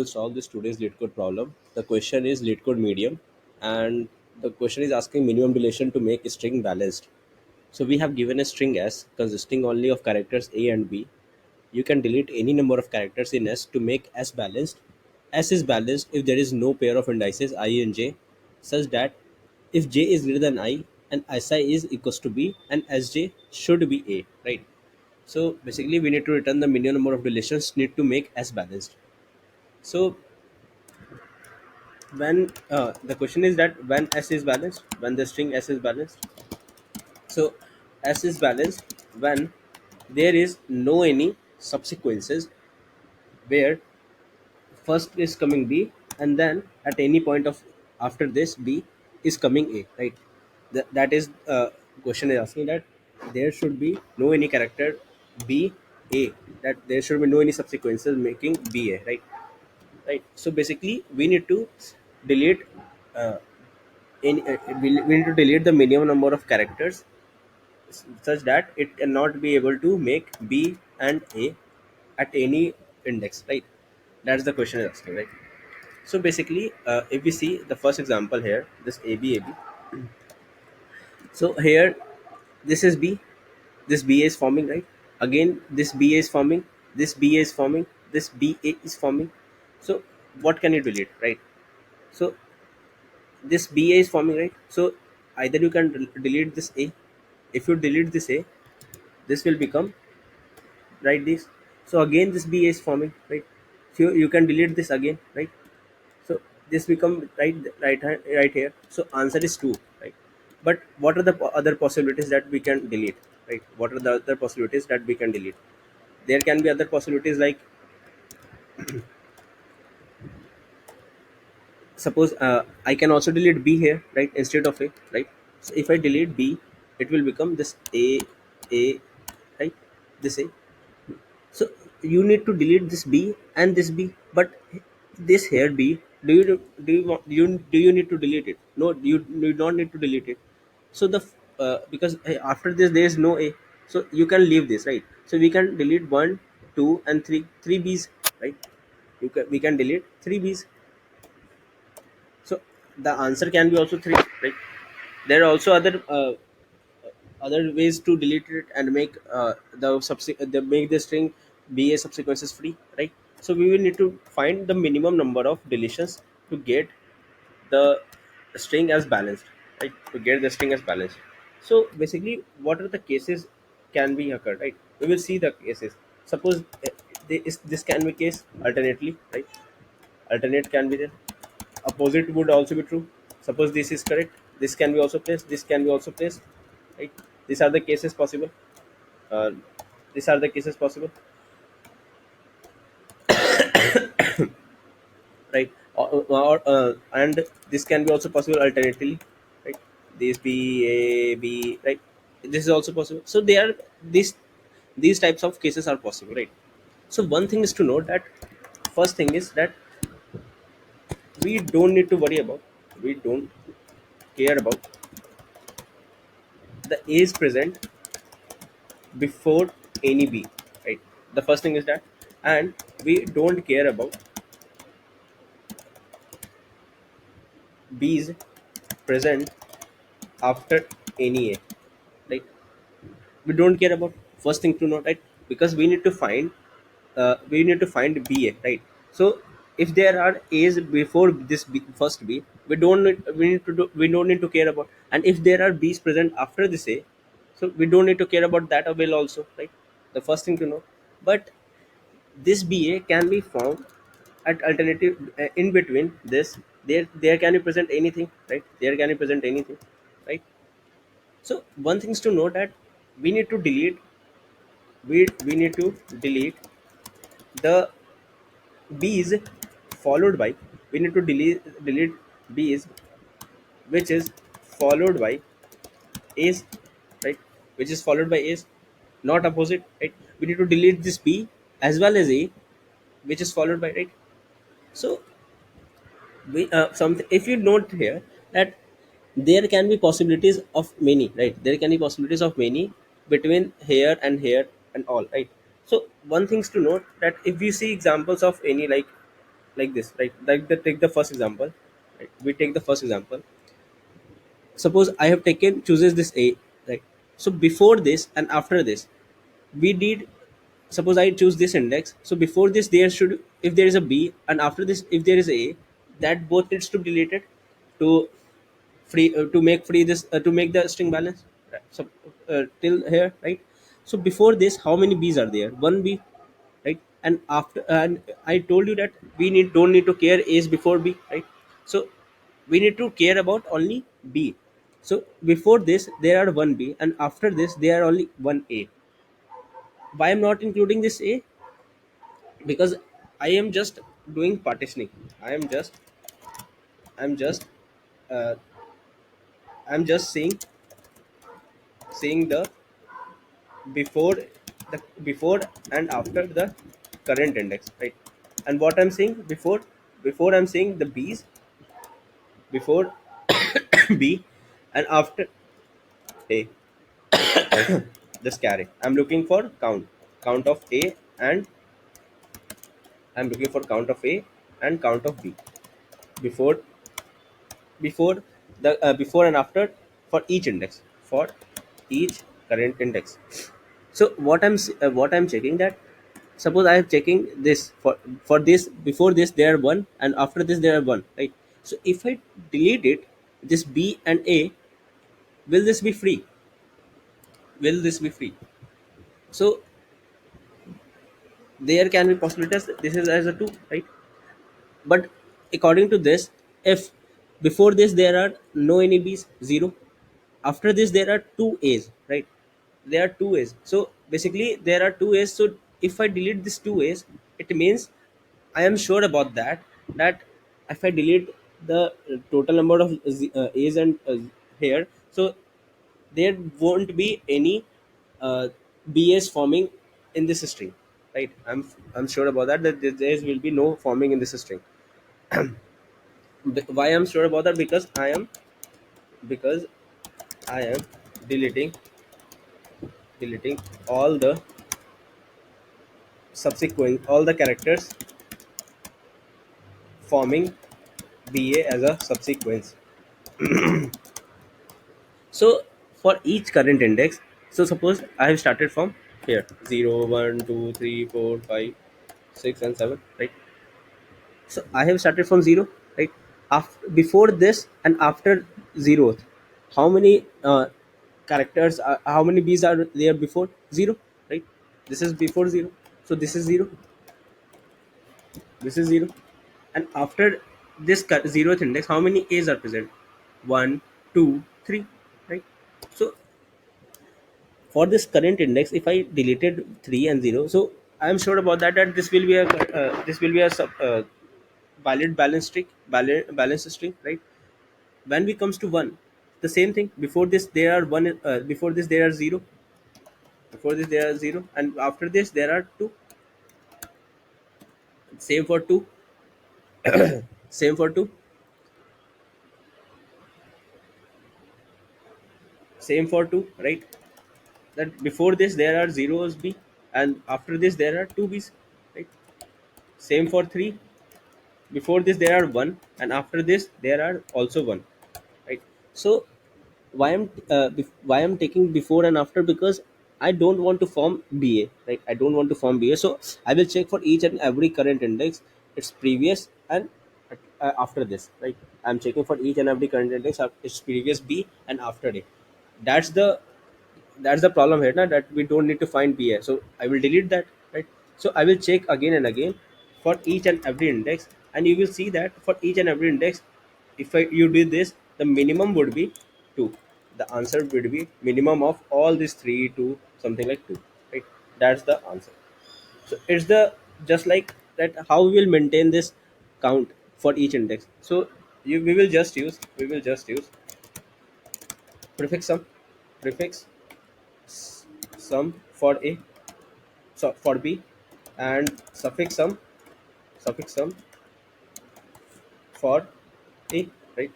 To solve this today's lead code problem. The question is lead code medium, and the question is asking minimum deletion to make a string balanced. So we have given a string S consisting only of characters A and B. You can delete any number of characters in S to make S balanced. S is balanced if there is no pair of indices I and J, such that if J is greater than I and Si is equals to B and Sj should be A, right? So basically we need to return the minimum number of deletions need to make S balanced. So when the question is that when S is balanced, when the string S is balanced, so S is balanced when there is no any subsequences where first is coming B and then at any point of after this B is coming A, right? That is question is asking that there should be no any character B A, that there should be no any subsequences making B A, right. So basically we need to delete uh, we need to delete the minimum number of characters such that it cannot be able to make B and A at any index, right? That's the question is asking, right? So basically, if we see the first example here, this AB, so here this is B, this BA is forming, right? Again, this BA is forming, this BA is forming, this BA is forming. So what can you delete, right? So this BA is forming, right? So either you can delete this A. If you delete this A, this will become, right, this. So again this BA is forming, right? So you can delete this again, right? So this become right here. So answer is 2, right? But what are the other possibilities that we can delete, right? What are the other possibilities that we can delete? There can be other possibilities like, suppose I can also delete B here, right, instead of A, right? So if I delete B, it will become this A, right, this A. So you need to delete this B and this B, but this here B, do you need to delete it? No, you don't need to delete it. So because after this there is no A, so you can leave this, right? So we can delete 1, 2 and 3 B's, right? We can delete 3 B's. So the answer can be also 3, right? There are also other ways to delete it and make the make the string be a subsequences free, right? So we will need to find the minimum number of deletions to get the string as balanced, right? To get the string as balanced. So basically what are the cases can be occurred, right? We will see the cases. Suppose this can be case alternately, right? Alternate can be there. Opposite would also be true. Suppose this is correct, this can be also placed, this can be also placed, right? These are the cases possible. uh, these are the cases possible, right? And this can be also possible alternatively, right? This B A B, right? This is also possible. So they are these types of cases are possible, right? So one thing is to note that first thing is that we don't need to worry about, we don't care about the A is present before any B, right? The first thing is that, and we don't care about B's present after any A, right? We don't care about first thing to note, right? Because we need to find BA, right? So if there are A's before this first B, we don't need to care about, and if there are B's present after this A, so we don't need to care about that will also, right? The first thing to know. But this BA can be found at alternative in between this. There can be present anything, right? There can be present anything, right? So one thing is to note that we need to delete we need to delete the B's followed by, we need to delete B's which is followed by A's, right? Which is followed by A's, not opposite, right? We need to delete this B as well as A which is followed by, right? So we something, if you note here that there can be possibilities of many, right? There can be possibilities of many between here and all, right? So one things to note that if you see examples of any, like like this, right? Like take the first example, right? We take the first example. Suppose I have taken chooses this a, right? So before this and after this, we need, suppose I choose this index, so before this there should, if there is a b, and after this if there is a, that both needs to be deleted to free to make free this to make the string balance, right? So till here, right? So before this how many b's are there? One b, right? And after, and I told you that we need don't need to care a's before b, right? So we need to care about only b. So before this there are one b, and after this there are only one a. Why I'm not including this a? Because I am just doing partitioning. I am just uh, I'm just seeing the before before and after the current index, right? And what I'm saying before I'm saying the b's before b, and after a, just carry. I'm looking for count of a, and I'm looking for count of a and count of b before before and after for each index, for each current index. So what I'm checking that, suppose I am checking this for this, before this there are one and after this there are one, right? So if I delete it, this b and a, will this be free? Will this be free? So there can be possibilities this is as a 2, right? But according to this, if before this there are no any b's, 0, after this there are two a's, right? There are two a's, so basically there are two a's. So if I delete this two a's, it means I am sure about that if I delete the total number of a's and here, so there won't be any uh, bs forming in this string, right? I'm sure about that there will be no forming in this string. Why I'm sure about that? Because I am deleting deleting all the subsequent, all the characters forming ba as a subsequence. So for each current index, so suppose I have started from here, 0, 1, 2, 3, 4, 5, 6, and 7, right? So I have started from 0, right? After, before this and after 0th, how many characters how many b's are there before 0, right? This is before 0, so this is 0, this is 0. And after this 0th index, how many a's are present? 1, 2, 3, right? So for this current index, if I deleted 3 and 0, so I am sure about that this will be a this will be a valid balance string, right? When we comes to 1, the same thing. Before this there are 1, before this there are 0, before this there are 0, and after this there are 2. Same for 2, same for 2, same for 2, right? That before this there are zeros b, and after this there are 2 b's, right? Same for 3, before this there are 1, and after this there are also 1, right? So why I'm taking before and after? Because I don't want to form ba, right? I don't want to form ba, so I will check for each and every current index its previous and after this, right? I'm checking for each and every current index of its previous b and after it. that's the that's the problem here, na, that we don't need to find pa, so I will delete that, right? So I will check again and again for each and every index, and you will see that for each and every index, if you did this, the minimum would be 2. The answer would be minimum of all these 3 to something like 2, right? That's the answer. So it's the just like that how we will maintain this count for each index. So we will just use prefix sum, prefix sum for a, so for b, and suffix sum for a, right?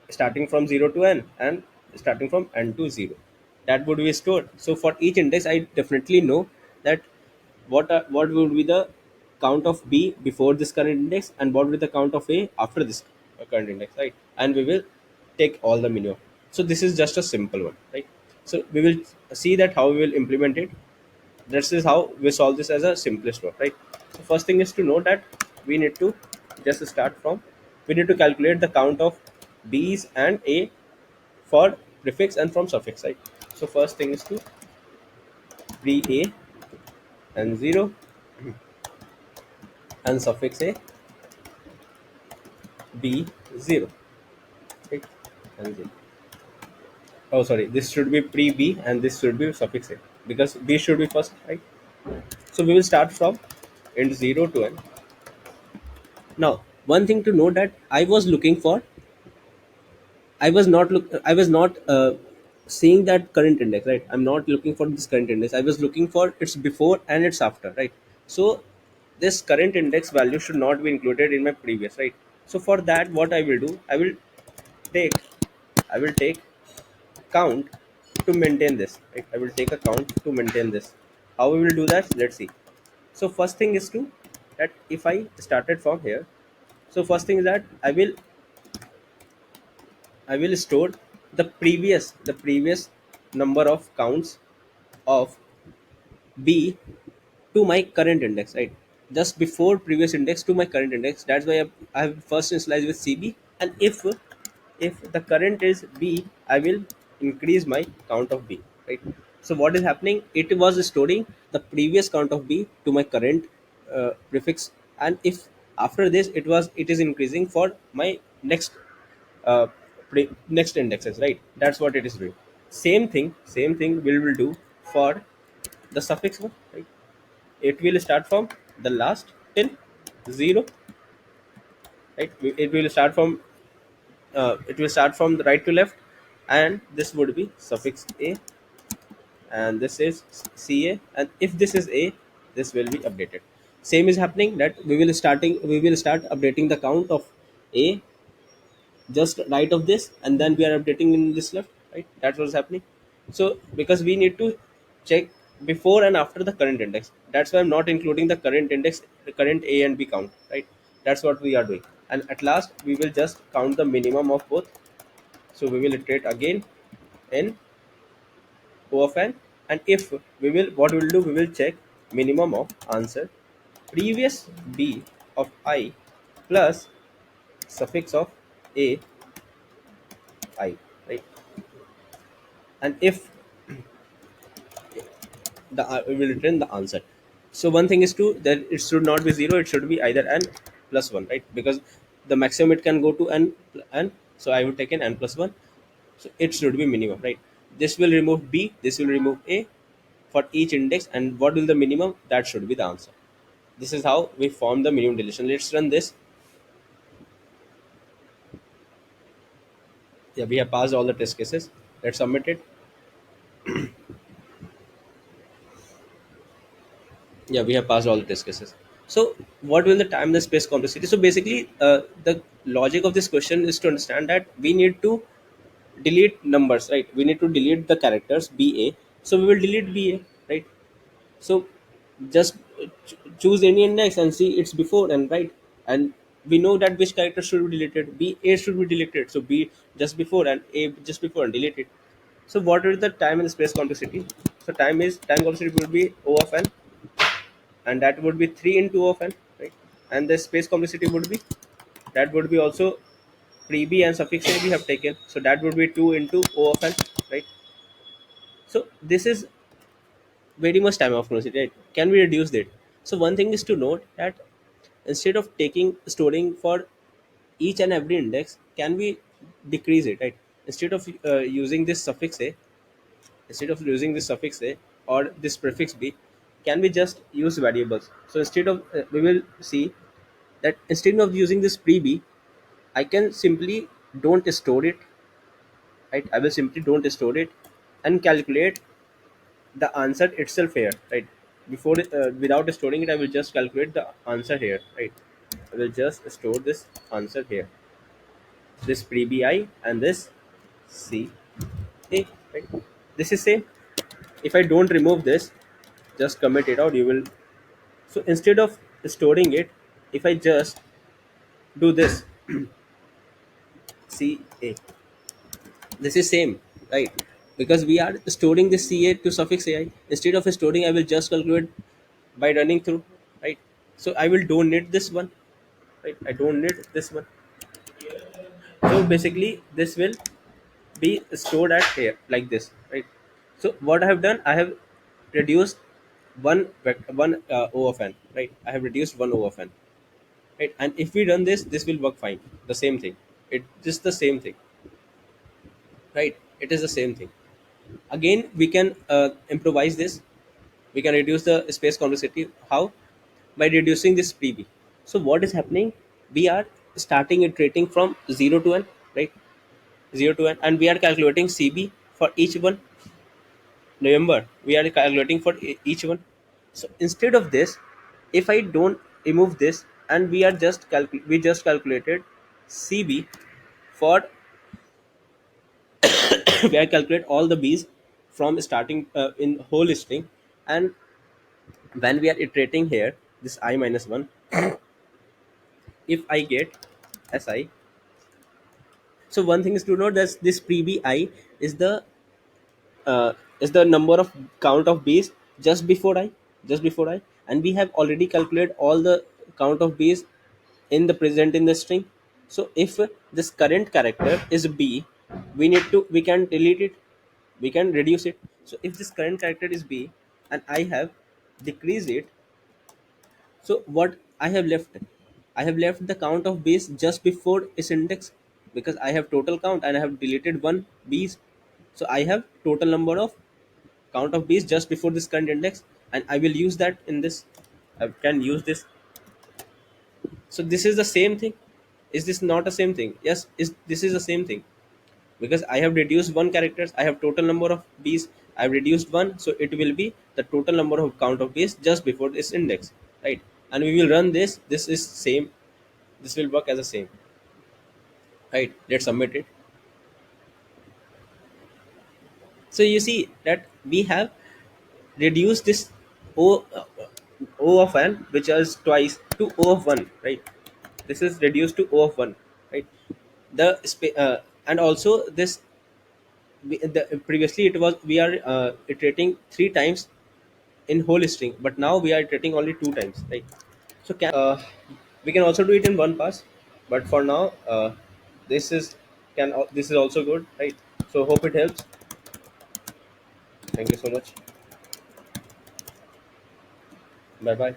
Starting from 0 to n and starting from n to 0, that would be stored. So for each index I definitely know that what would be the count of B before this current index and what will be the count of A after this current index, right? And we will take all the minimum. So this is just a simple one, right? So we will see that how we will implement it. This is how we solve this as a simplest one, right? So first thing is to know that we need to just start from, we need to calculate the count of B's and A for prefix and from suffix, right? So first thing is to pre A and 0 and suffix A B 0, right? And 0. Oh, sorry, this should be pre B and this should be suffix A because B should be first, right? So we will start from int 0 to n. Now, one thing to know that I was looking for, I was not seeing that current index, right? I'm not looking for this current index. I was looking for its before and its after, right? So this current index value should not be included in my previous, right? So for that, what I will do, take I will take count to maintain this, right? I will take a count to maintain this. How we will do that? Let's see. So first thing is to, that if I started from here, so first thing is that I will store the previous number of counts of B to my current index, right? Just before previous index to my current index. That's why I have first initialized with CB. And if the current is B, I will increase my count of B, right? So what is happening? It was storing the previous count of B to my current prefix, and if after this it is increasing for my uh, next indexes, right? That's what it is doing. Same thing we will do for the suffix one, right? It will start from the last till 0, right? It will start from the right to left, and this would be suffix A, and this is CA, and if this is A, this will be updated. Same is happening, that we will start updating the count of A just right of this, and then we are updating in this left, right? That's what's happening. So because we need to check before and after the current index, that's why I'm not including the current index, the current A and B count, right? That's what we are doing. And at last we will just count the minimum of both. So we will iterate again in O of n, and if we will, what we will do, we will check minimum of answer previous B of I plus suffix of A I, right? And if the we will return the answer. So one thing is to, that it should not be 0, it should be either n plus 1, right? Because the maximum it can go to n, so I would take an n plus 1. So it should be minimum, right? This will remove B, this will remove A for each index, and what will the minimum, that should be the answer. This is how we form the minimum deletion. Let's run this. Yeah, we have passed all the test cases. Let's submit it. Yeah, we have passed all the test cases. So what will the time and the space complexity? So basically the logic of this question is to understand that we need to delete numbers, right? We need to delete the characters BA. So we will delete BA, right? So just choose any index and see it's before and right, and we know that which character should be deleted. B A should be deleted, so B just before and A just before and delete it. So what is the time and the space complexity? So time complexity would be O of n, and that would be 3 into O of n, right? And the space complexity would be, that would be also pre B and suffix A we have taken, so that would be 2 into O of n, right? So this is very much time of complexity, right? Can we reduce that? So one thing is to note that instead of taking storing for each and every index, can we decrease it, right? Instead of using this suffix A, instead of using this suffix A or this prefix B, can we just use variables? So instead of we will see that instead of using this pre B, I can simply don't store it, right? I will simply don't store it and calculate the answer itself here, right? Before without storing it, I will just calculate the answer here, right? I will just store this answer here, this pre bi and this C A, right? This is same. If I don't remove this, just comment it out, you will. So instead of storing it, if I just do this ca, this is same, right? Because we are storing this ca to suffix ai. Instead of storing, I will just calculate by running through, right? So I will don't need this one, right? I don't need this one. So basically this will be stored at here like this, right? So what I have done, I have reduced one o of n, right? I have reduced one o of n, right? And if we run this, this will work fine. The same thing. It just the same thing, right? It is the same thing. Again, we can improvise this. We can reduce the space complexity. How? By reducing this pb. So what is happening? We are starting iterating from 0 to n, right? 0 to n, and we are calculating cb for each one. Remember, we are calculating for each one. So instead of this, if I don't remove this, and we are just we just calculated cb for we are calculate all the b's from starting in whole string. And when we are iterating here, this I minus 1, if I get si. So one thing is to note that this preb I is the uh, number of count of base just before I, and we have already calculated all the count of base in the present in the string. So if this current character is b, we can delete it, we can reduce it. So if this current character is b and I have decreased it, so what I have left? I have left the count of base just before its index, because I have total count and I have deleted one base. So I have total number of count of base just before this current index, and I will use that in this. I can use this. So this is the same thing. Is this not the same thing? Yes, is this is the same thing, because I have reduced one characters. I have total number of b's. I have reduced one, so it will be the total number of count of base just before this index, right? And we will run this. This is same. This will work as a same, right? Let's submit it. So you see that we have reduced this o o of n, which is twice, to o of 1, right? This is reduced to o of 1, right? And also this, previously it was, we are iterating three times in whole string, but now we are iterating only two times, right? So we can also do it in one pass, but for now this is this is also good, right? So hope it helps. Thank you so much. Bye bye.